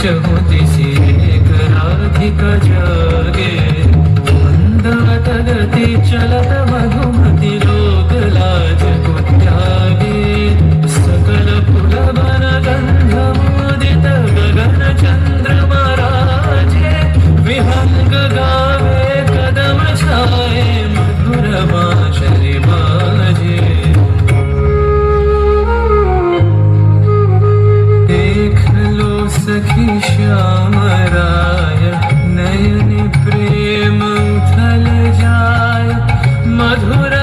चहुदिसि एक राधिका जागे मंदात गती चलत मधुमती लोक लाज को त्यागे सकल पुलवन गंध मोदित गगन चंद्रमा राजे विहंग गावे कदम छाए मधुर बांसुरी बाजे देख लो सखी श्याम राय नयन प्रेम उथल जाय मधुर